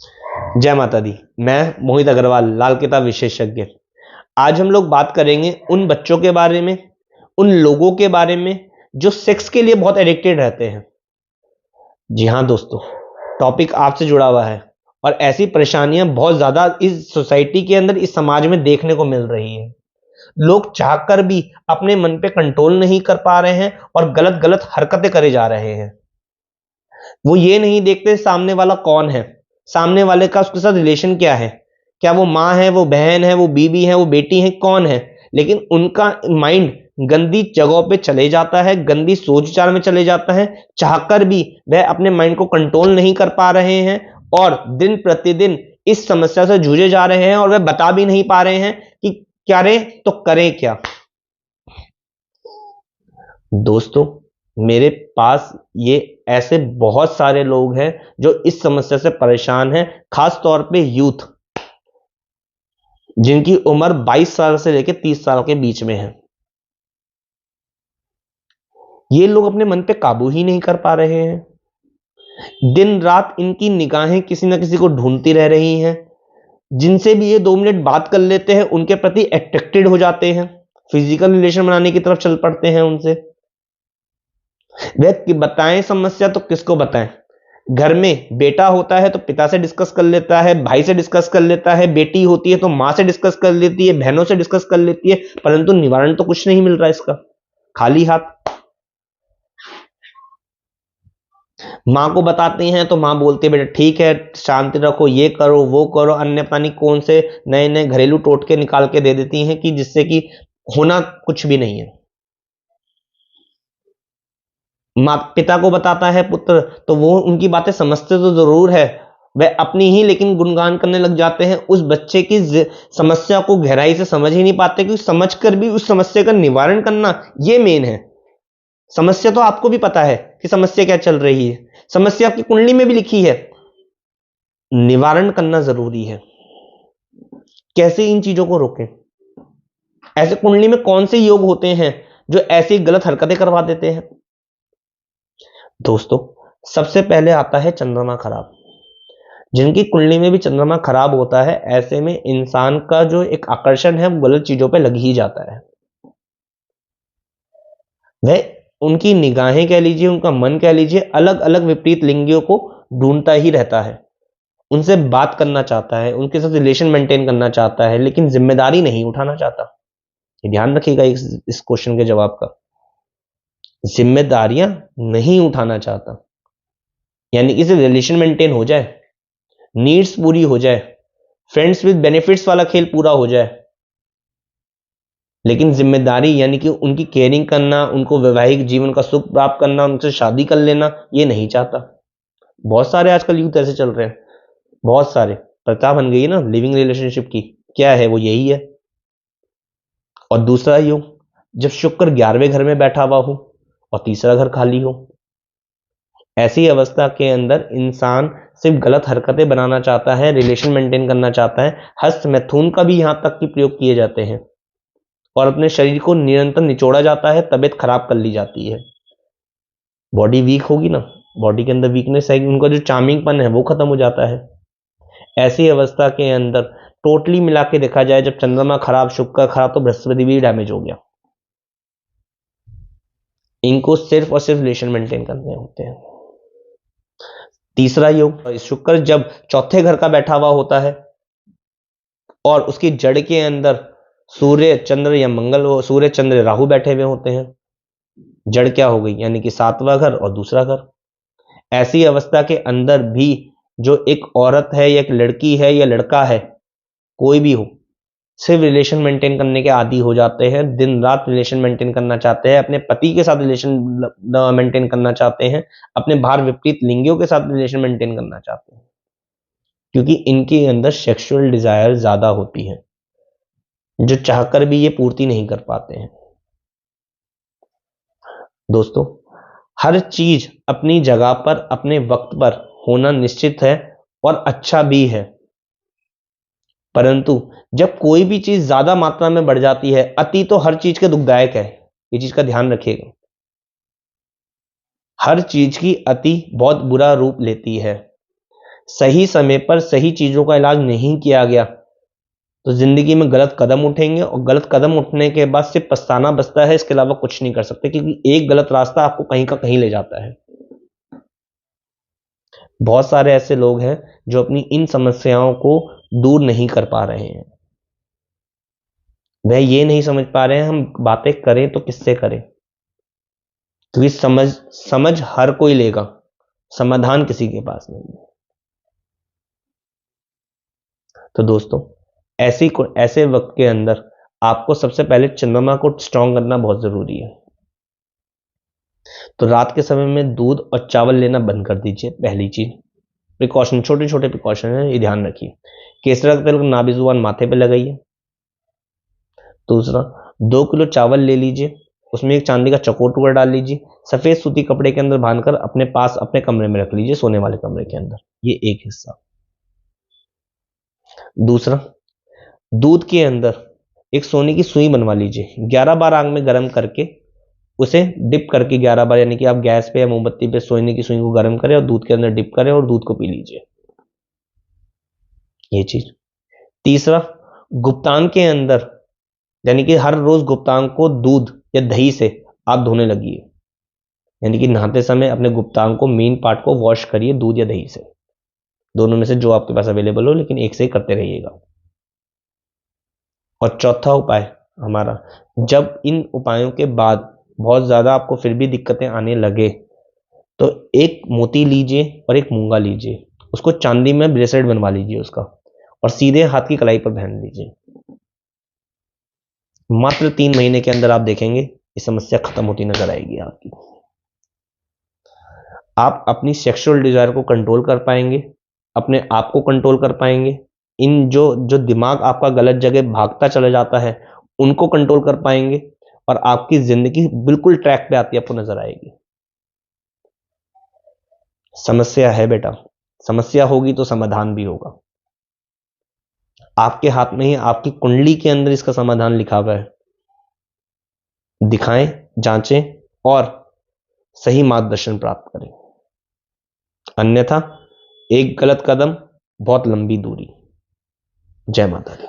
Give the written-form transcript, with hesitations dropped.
जय माता दी। मैं मोहित अग्रवाल, लाल किताब विशेषज्ञ। आज हम लोग बात करेंगे उन बच्चों के बारे में, उन लोगों के बारे में जो सेक्स के लिए बहुत एडिक्टेड रहते हैं। जी हाँ दोस्तों, टॉपिक आपसे जुड़ा हुआ है और ऐसी परेशानियां बहुत ज्यादा इस सोसाइटी के अंदर, इस समाज में देखने को मिल रही है। लोग चाहकर भी अपने मन पे कंट्रोल नहीं कर पा रहे हैं और गलत गलत हरकतें करे जा रहे हैं। वो ये नहीं देखते सामने वाला कौन है, सामने वाले का उसके साथ रिलेशन क्या है, क्या वो माँ है, वो बहन है, वो बीवी है, वो बेटी है, कौन है। लेकिन उनका माइंड गंदी जगहों पे चले जाता है, गंदी सोच विचार में चले जाता है। चाहकर भी वह अपने माइंड को कंट्रोल नहीं कर पा रहे हैं और दिन प्रतिदिन इस समस्या से जूझे जा रहे हैं और वह बता भी नहीं पा रहे हैं कि क्या रे तो करें क्या। दोस्तों, मेरे पास ये ऐसे बहुत सारे लोग हैं जो इस समस्या से परेशान हैं, खास तौर पे यूथ, जिनकी उम्र 22 साल से लेकर 30 साल के बीच में है। ये लोग अपने मन पे काबू ही नहीं कर पा रहे हैं। दिन रात इनकी निगाहें किसी ना किसी को ढूंढती रह रही हैं। जिनसे भी ये 2 मिनट बात कर लेते हैं उनके प्रति अट्रैक्टेड हो जाते हैं, फिजिकल रिलेशन बनाने की तरफ चल पड़ते हैं उनसे। वे बताएं समस्या तो किसको बताएं। घर में बेटा होता है तो पिता से डिस्कस कर लेता है, भाई से डिस्कस कर लेता है, बेटी होती है तो माँ से डिस्कस कर लेती है, बहनों से डिस्कस कर लेती है, परंतु निवारण तो कुछ नहीं मिल रहा इसका, खाली हाथ। माँ को बताते हैं तो माँ बोलती है बेटा ठीक है, शांति रखो, ये करो वो करो, अन्य पता नहीं कौन से नए नए घरेलू टोटके निकाल के दे देती हैं कि जिससे कि होना कुछ भी नहीं है। माँ पिता को बताता है पुत्र तो वो उनकी बातें समझते तो जरूर है, वह अपनी ही लेकिन गुणगान करने लग जाते हैं। उस बच्चे की समस्या को गहराई से समझ ही नहीं पाते कि समझ कर भी उस समस्या का निवारण करना ये मेन है। समस्या तो आपको भी पता है कि समस्या क्या चल रही है, समस्या आपकी कुंडली में भी लिखी है, निवारण करना जरूरी है। कैसे इन चीजों को रोकें? ऐसे कुंडली में कौन से योग होते हैं जो ऐसी गलत हरकतें करवा देते हैं? दोस्तों, सबसे पहले आता है चंद्रमा खराब। जिनकी कुंडली में भी चंद्रमा खराब होता है, ऐसे में इंसान का जो एक आकर्षण है वो गलत चीजों पे लग ही जाता है। वह उनकी निगाहें कह लीजिए, उनका मन कह लीजिए, अलग अलग विपरीत लिंगियों को ढूंढता ही रहता है, उनसे बात करना चाहता है, उनके साथ रिलेशन मेंटेन करना चाहता है, लेकिन जिम्मेदारी नहीं उठाना चाहता। ये ध्यान रखिएगा इस क्वेश्चन के जवाब का, जिम्मेदारियां नहीं उठाना चाहता। यानी कि रिलेशन मेंटेन हो जाए, नीड्स पूरी हो जाए, फ्रेंड्स विद बेनिफिट्स वाला खेल पूरा हो जाए, लेकिन जिम्मेदारी यानी कि उनकी केयरिंग करना, उनको वैवाहिक जीवन का सुख प्राप्त करना, उनसे शादी कर लेना, ये नहीं चाहता। बहुत सारे आजकल यूथ ऐसे चल रहे हैं, बहुत सारे। प्रथा बन गई है ना लिविंग रिलेशनशिप की, क्या है वो यही है। और दूसरा योग, जब शुक्र 11वें घर में बैठा हुआ हो और तीसरा घर खाली हो, ऐसी अवस्था के अंदर इंसान सिर्फ गलत हरकतें बनाना चाहता है, रिलेशन मेंटेन करना चाहता है। हस्त मैथुन का भी यहां तक की प्रयोग किए जाते हैं और अपने शरीर को निरंतर निचोड़ा जाता है, तबीयत खराब कर ली जाती है। बॉडी वीक होगी ना, बॉडी के अंदर वीकनेस आएगी, उनका जो चार्मिंगपन है वो खत्म हो जाता है। ऐसी अवस्था के अंदर टोटली मिला के देखा जाए, जब चंद्रमा खराब, शुक्र खराब, तो बृहस्पति भी डैमेज हो गया। इनको सिर्फ और सिर्फ रिलेशन मेंटेन करने होते हैं। तीसरा योग, शुक्र जब चौथे घर का बैठा हुआ होता है और उसकी जड़ के अंदर सूर्य चंद्र या मंगल हो, सूर्य चंद्र राहु बैठे हुए होते हैं, जड़ क्या हो गई, यानी कि 7वां घर और दूसरा घर। ऐसी अवस्था के अंदर भी जो एक औरत है या एक लड़की है या लड़का है, कोई भी हो, सिर्फ रिलेशन मेंटेन करने के आदी हो जाते हैं। दिन रात रिलेशन मेंटेन करना चाहते हैं, अपने पति के साथ रिलेशन मेंटेन करना चाहते हैं, अपने बाहर विपरीत लिंगियों के साथ रिलेशन मेंटेन करना चाहते हैं, क्योंकि इनके अंदर सेक्सुअल डिजायर ज्यादा होती है, जो चाहकर भी ये पूर्ति नहीं कर पाते हैं। दोस्तों, हर चीज अपनी जगह पर, अपने वक्त पर होना निश्चित है और अच्छा भी है, परंतु जब कोई भी चीज ज्यादा मात्रा में बढ़ जाती है, अति तो हर चीज के दुखदायक है, ये चीज का ध्यान रखिएगा। हर चीज की अति बहुत बुरा रूप लेती है। सही समय पर सही चीजों का इलाज नहीं किया गया तो जिंदगी में गलत कदम उठेंगे, और गलत कदम उठने के बाद सिर्फ पछताना बचता है, इसके अलावा कुछ नहीं कर सकते, क्योंकि एक गलत रास्ता आपको कहीं का कहीं ले जाता है। बहुत सारे ऐसे लोग हैं जो अपनी इन समस्याओं को दूर नहीं कर पा रहे हैं। वह ये नहीं समझ पा रहे हैं हम बातें करें तो किससे करें, क्योंकि समझ हर कोई लेगा, समाधान किसी के पास नहीं है। तो दोस्तों, ऐसे वक्त के अंदर आपको सबसे पहले चंद्रमा को स्ट्रांग करना बहुत जरूरी है। तो रात के समय में दूध और चावल लेना बंद कर दीजिए। पहली चीज, प्रिकॉशन, छोटे छोटे प्रिकॉशन है, ये ध्यान रखिए। केसर का तेल को नाभि जुबान माथे पे लगाइए। दूसरा, 2 किलो चावल ले लीजिए, उसमें एक चांदी का चकोर टुकड़ा डाल लीजिए, सफेद सूती कपड़े के अंदर बांधकर अपने पास अपने कमरे में रख लीजिए, सोने वाले कमरे के अंदर। ये एक हिस्सा। दूसरा, दूध के अंदर एक सोने की सुई बनवा लीजिए, 11 बार आग में गर्म करके उसे डिप करके 11 बार, यानी कि आप गैस पे या मोमबत्ती पे सोने की सुई को गर्म करें और दूध के अंदर डिप करें और दूध को पी लीजिए। ये चीज। तीसरा, गुप्तांग के अंदर, यानी कि हर रोज गुप्तांग को दूध या दही से आप धोने लगिए, यानी कि नहाते समय अपने गुप्तांग को, मेन पार्ट को वॉश करिए दूध या दही से, दोनों में से जो आपके पास अवेलेबल हो, लेकिन एक से ही करते रहिएगा। और चौथा उपाय हमारा, जब इन उपायों के बाद बहुत ज्यादा आपको फिर भी दिक्कतें आने लगे तो एक मोती लीजिए और एक मूंगा लीजिए, उसको चांदी में ब्रेसलेट बनवा लीजिए उसका, और सीधे हाथ की कलाई पर पहन लीजिए। मात्र 3 महीने के अंदर आप देखेंगे ये समस्या खत्म होती नजर आएगी आपकी। आप अपनी सेक्सुअल डिजायर को कंट्रोल कर पाएंगे, अपने आप को कंट्रोल कर पाएंगे, इन जो जो दिमाग आपका गलत जगह भागता चला जाता है उनको कंट्रोल कर पाएंगे, और आपकी जिंदगी बिल्कुल ट्रैक पे आती आपको नजर आएगी। समस्या है बेटा, समस्या होगी तो समाधान भी होगा। आपके हाथ में ही, आपकी कुंडली के अंदर इसका समाधान लिखा हुआ है। दिखाएं, जांचें और सही मार्गदर्शन प्राप्त करें, अन्यथा एक गलत कदम, बहुत लंबी दूरी। जय माता दी।